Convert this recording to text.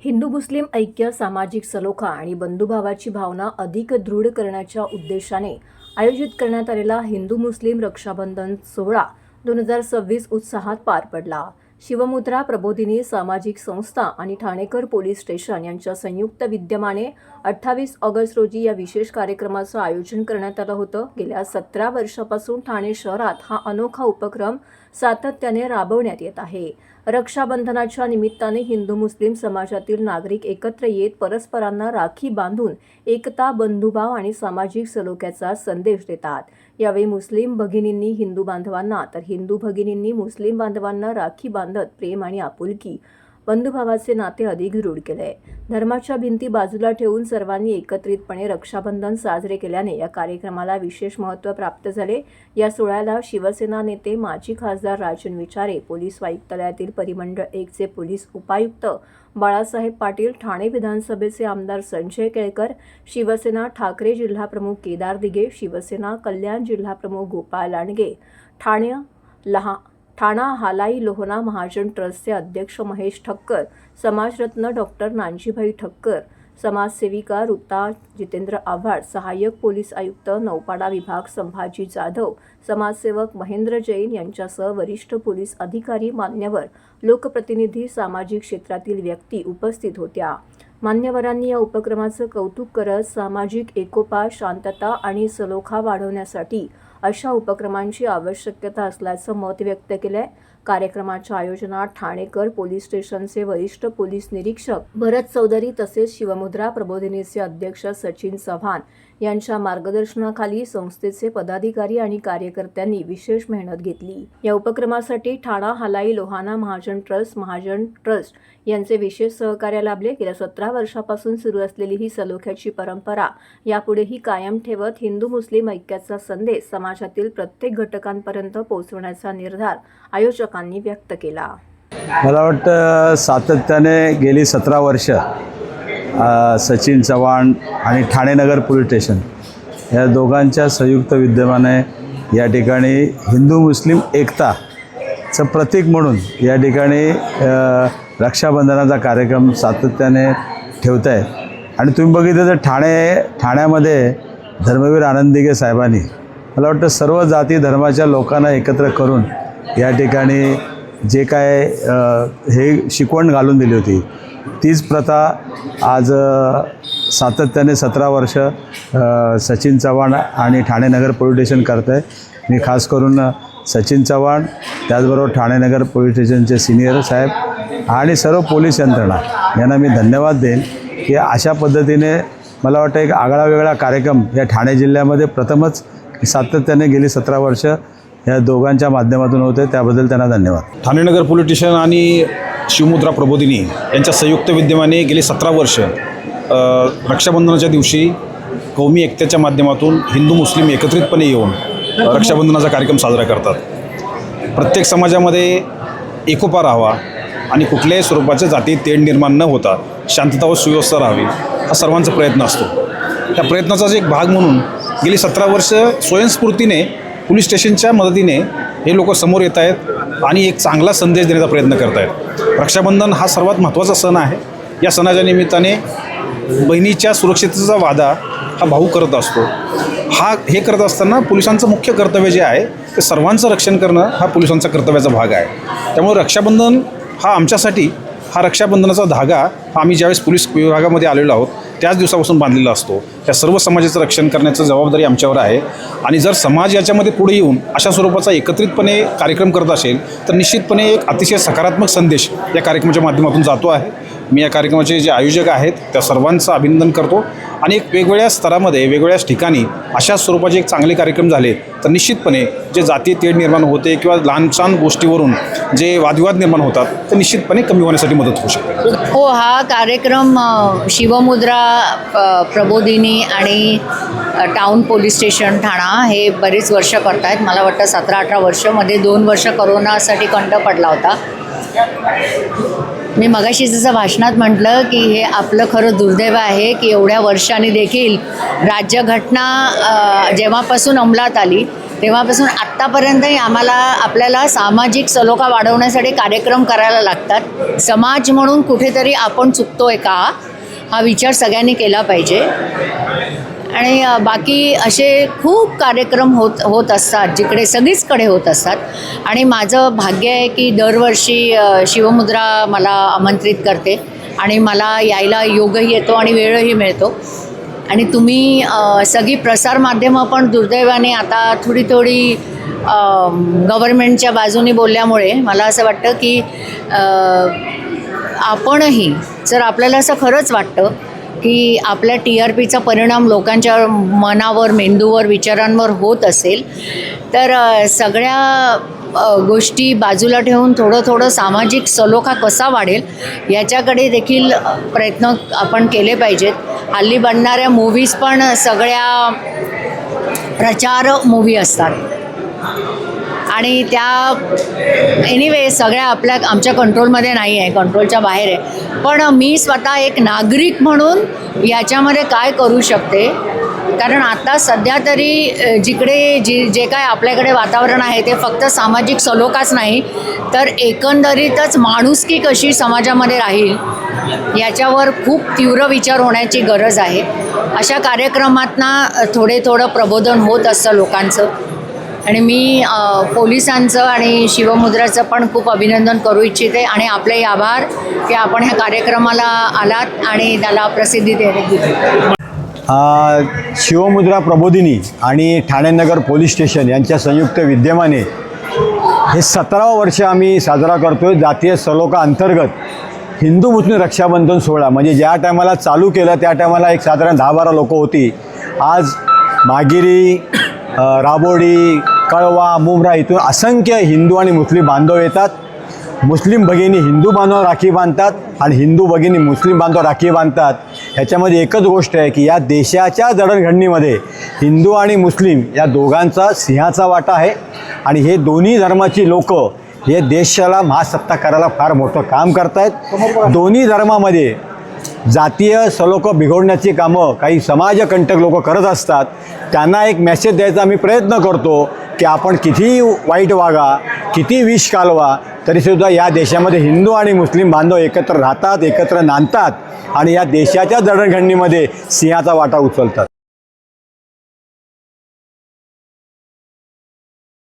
हिंदू मुस्लिम ऐक्य, सामाजिक सलोखा आणि बंधुभावाची भावना अधिक दृढ करण्याच्या उद्देशाने आयोजित करण्यात आलेला हिंदू मुस्लिम रक्षाबंधन सोहळा 2026 उत्साहात पार पडला. शिवमुद्रा प्रबोधिनी सामाजिक संस्था आणि ठाणेकर पोलीस स्टेशन यांच्या संयुक्त विद्यमाने 28 ऑगस्ट रोजी या विशेष कार्यक्रमाचं आयोजन करण्यात आलं होतं. गेल्या 17 वर्षापासून ठाणे शहरात हा अनोखा उपक्रम सातत्याने राबवण्यात येत आहे. रक्षाबंधनाच्या निमित्ताने हिंदू मुस्लिम समाजातील नागरिक एकत्र येत परस्परांना राखी बांधून एकता, बंधुभाव आणि सामाजिक सलोख्याचा संदेश देतात. यावेळी मुस्लिम भगिनींनी हिंदू बांधवांना तर हिंदू भगिनींनी मुस्लिम बांधवांना राखी बांधत प्रेम आणि आपुलकी, बंधुभावाचे नाते अधिक दृढ केले. धर्माच्या भिंती बाजूला ठेवून सर्वांनी एकत्रितपणे रक्षाबंधन साजरे केल्याने या कार्यक्रमाला विशेष महत्त्व प्राप्त झाले. या सोहळ्याला शिवसेना नेते माजी खासदार राजन विचारे, पोलीस आयुक्तालयातील परिमंडळ 1 चे पोलीस उपायुक्त बाळासाहेब पाटील, ठाणे विधानसभेचे आमदार संजय केळकर, शिवसेना ठाकरे जिल्हाप्रमुख केदार दिघे, शिवसेना कल्याण जिल्हाप्रमुख गोपाळ लांडगे, ठाणा हालाई लोहना महाजन ट्रस्टचे अध्यक्ष महेश ठक्कर, समाजरत्न डॉक्टर नानजीभाई ठक्कर, समाजसेविका ऋता जितेंद्र आव्हाड, सहाय्यक पोलीस आयुक्त नौपाडा विभाग संभाजी जाधव, समाजसेवक महेंद्र जैन यांच्यासह वरिष्ठ पोलीस अधिकारी, मान्यवर, लोकप्रतिनिधी, सामाजिक क्षेत्रातील व्यक्ती उपस्थित होत्या. मान्यवरांनी या उपक्रमाचं कौतुक करत सामाजिक एकोपा, शांतता आणि सलोखा वाढवण्यासाठी अशा उपक्रमांची आवश्यकता असल्याचं मत व्यक्त केलंय. कार्यक्रमाच्या आयोजनात ठाणेकर पोलीस स्टेशनचे वरिष्ठ पोलीस निरीक्षक भरत चौधरी तसेच शिवमुद्रा प्रबोधिनीचे अध्यक्ष सचिन चव्हाण यांच्या मार्गदर्शनाखाली संस्थेचे पदाधिकारी आणि कार्यकर्त्यांनी विशेष मेहनत घेतली. या उपक्रमासाठी ठाणा हालाई लोहाना महाजन ट्रस्ट यांचे विशेष सहकार्य लाभले. गेल्या 17 वर्षापासून सुरू असलेली ही सलोख्याची परंपरा यापुढेही कायम ठेवत हिंदू मुस्लिम ऐक्याचा संदेश समाजातील प्रत्येक घटकांपर्यंत पोहोचवण्याचा निर्धार आयोजकांनी व्यक्त केला. मला वाटतं सातत्याने गेली 17 वर्ष सचिन चव्हाण आणि ठाणे नगर पोलीस स्टेशन या दोघांच्या संयुक्त विद्यमाने या ठिकाणी हिंदू मुस्लिम एकताचं प्रतीक म्हणून या ठिकाणी रक्षाबंधनाचा कार्यक्रम सातत्याने ठेवत आहे. आणि तुम्ही बघितलं तर ठाण्यामध्ये धर्मवीर आनंद दिघे साहेबांनी मला वाटतं सर्व जाती धर्माच्या लोकांना एकत्र करून या ठिकाणी जे काय हे शिकवण घालून दिली होती तीच प्रथा आज सातत्याने 17 वर्ष सचिन चव्हाण आणि ठाणे नगर पोलीस स्टेशन करत आहे. मी खास करून सचिन चव्हाण, त्याचबरोबर ठाणे नगर पोलीस स्टेशनचे सिनियर साहेब आणि सर्व पोलीस यंत्रणा यांना मी धन्यवाद देईन की अशा पद्धतीने मला वाटतं एक आगळा वेगळा कार्यक्रम या ठाणे जिल्ह्यामध्ये प्रथमच सातत्याने गेली 17 वर्ष या दोघांच्या माध्यमातून होते. त्याबद्दल त्यांना धन्यवाद. ठाणे नगर पोलीस स्टेशन आणि शिवमुद्रा प्रबोधिनी यांच्या संयुक्त विद्यमाने गेली 17 वर्ष रक्षाबंधनाच्या दिवशी कौमी एकतेच्या माध्यमातून हिंदू मुस्लिम एकत्रितपणे येऊन रक्षाबंधनाचा कार्यक्रम साजरा करतात. प्रत्येक समाजामध्ये एकोपा राहावा आणि कुठल्याही स्वरूपाचे जाती तेढ निर्माण न होता शांतता व सुव्यवस्था राहावी हा सर्वांचा प्रयत्न असतो. त्या प्रयत्नाचाच एक भाग म्हणून गेली 17 वर्ष स्वयंस्फूर्तीने पोलीस स्टेशनच्या मदतीने हे लोक समोर येत आहेत आणि एक चांगला संदेश देण्याचा प्रयत्न करत आहेत. रक्षाबंधन हा सर्वात महत्त्वाचा सण आहे. या सणाच्या निमित्ताने बहिणीच्या सुरक्षिततेचा वादा हा भाऊ करत असतो. हे करत असताना पोलिसांचं मुख्य कर्तव्य जे आहे ते सर्वांचं रक्षण करणं हा पोलिसांचा कर्तव्याचा भाग आहे. त्यामुळे रक्षाबंधन हा आमच्यासाठी हा रक्षाबंधनाचा धागा आम्ही ज्यावेळेस पोलीस विभागामध्ये आलेलो आहोत त्याच दिवसापासून बांधलेला असतो. त्या सर्व समाजाचं रक्षण करण्याची जबाबदारी आमच्यावर आहे. आणि जर समाज याच्यामध्ये पुढे येऊन अशा स्वरूपाचा एकत्रितपणे कार्यक्रम करत असेल तर निश्चितपणे एक अतिशय सकारात्मक संदेश या कार्यक्रमाच्या माध्यमातून जातो आहे. मी या कार्यक्रमाचे जे आयोजक आहेत त्या सर्वांचं अभिनंदन करतो. आणि एक वेगवेगळ्या स्तरामध्ये वेगवेगळ्या ठिकाणी अशा स्वरूपाचे एक चांगले कार्यक्रम झाले तर निश्चितपणे जे जातीय तेढ निर्माण होते किंवा लहानसहान गोष्टीवरून जे वादविवाद निर्माण होतात ते निश्चितपणे कमी होण्यासाठी मदत होऊ शकते. हो, हा कार्यक्रम शिवमुद्रा प्रबोधिनी आणि टाउन पोलीस स्टेशन ठाणा हे बरेच वर्ष करत आहेत. मला वाटतं 17-18 वर्षामध्ये 2 वर्ष करोनासाठी खंड पडला होता. मी मगाशी जसं भाषणात म्हटलं की हे आपलं खरं दुर्दैव आहे की एवढ्या वर्षांनी देखील राज्यघटना जेव्हापासून अंमलात आली तेव्हापासून आत्तापर्यंतही आपल्याला सामाजिक सलोखा वाढवण्यासाठी कार्यक्रम करायला लागतात. समाज म्हणून कुठेतरी आपण चुकतोय का हा विचार सगळ्यांनी केला पाहिजे. आणि बाकी असे खूप कार्यक्रम होत असतात जिकडे सगळीचकडे होत असतात. आणि माझं भाग्य आहे की दरवर्षी शिवमुद्रा मला आमंत्रित करते आणि मला यायला योगही येतो आणि वेळही मिळतो. आणि तुम्ही सगळी प्रसारमाध्यमं पण दुर्दैवाने आता थोडी गव्हर्नमेंटच्या बाजूने बोलल्यामुळे मला असं वाटतं की आपणही जर आपल्याला असं खरंच वाटतं की आपल्या TRPचा परिणाम लोकांच्या मनावर, मेंदूवर, विचारांवर होत असेल तर सगळ्या गोष्टी बाजूला ठेवून थोडं सामाजिक सलोखा कसा वाढेल याच्याकडे देखील प्रयत्न आपण केले पाहिजेत. हल्ली बनणाऱ्या मूव्हीज पण सगळ्या प्रचार मूव्ही असतात आणि त्या एनिवे सगळ्या आमच्या कंट्रोलमध्ये नाही आहे, कंट्रोलच्या बाहेर आहे. पण मी स्वतः एक नागरिक म्हणून याच्यामध्ये काय करू शकते, कारण आता सध्या तरी जे काय आपल्याकडे वातावरण आहे ते फक्त सामाजिक सलोखाच नाही तर एकंदरीतच माणुसकी कशी समाजामध्ये राहील याच्यावर खूप तीव्र विचार होण्याची गरज आहे. अशा कार्यक्रमातनं थोडं प्रबोधन होत असतं लोकांचं. आणि मी पोलिसांचं आणि शिवमुद्राचं पण खूप अभिनंदन करू इच्छिते आणि आपले आभार की आपण ह्या कार्यक्रमाला आलात आणि त्याला प्रसिद्धी दिली. शिवमुद्रा प्रबोधिनी आणि ठाणे नगर पोलीस स्टेशन यांच्या संयुक्त विद्यमाने हे 17वं वर्ष आम्ही साजरा करतो आहे. जातीय सलोखा अंतर्गत हिंदू मुस्लिम रक्षाबंधन सोहळा म्हणजे ज्या टायमाला चालू केलं त्या टायमाला एक साधारण 10-12 लोकं होती. आज मागिरी, राबोडी, कळवा, मुंब्रा इथून असंख्य हिंदू आणि मुस्लिम बांधव येतात. मुस्लिम भगिनी हिंदू बांधव राखी बांधतात आणि हिंदू भगिनी मुस्लिम बांधव राखी बांधतात. ह्याच्यामध्ये एकच गोष्ट आहे की या देशाच्या जडणघडणीमध्ये हिंदू आणि मुस्लिम या दोघांचा सिंहाचा वाटा आहे आणि हे दोन्ही धर्माची लोकं हे देशाला महासत्ता करायला फार मोठं काम करत आहेत. दोन्ही धर्मामध्ये जातीय सलोखा बिघडण्याची कामं काही समाजकंटक लोक करत असतात. त्यांना एक मेसेज द्यायचा आम्ही प्रयत्न करतो की आपण कितीही वाईट वागा, किती विष कालवा तरीसुद्धा या देशामध्ये हिंदू आणि मुस्लिम बांधव एकत्र राहतात, एकत्र नांदतात आणि या देशाच्या जडणघडणीमध्ये सिंहाचा वाटा उचलतात.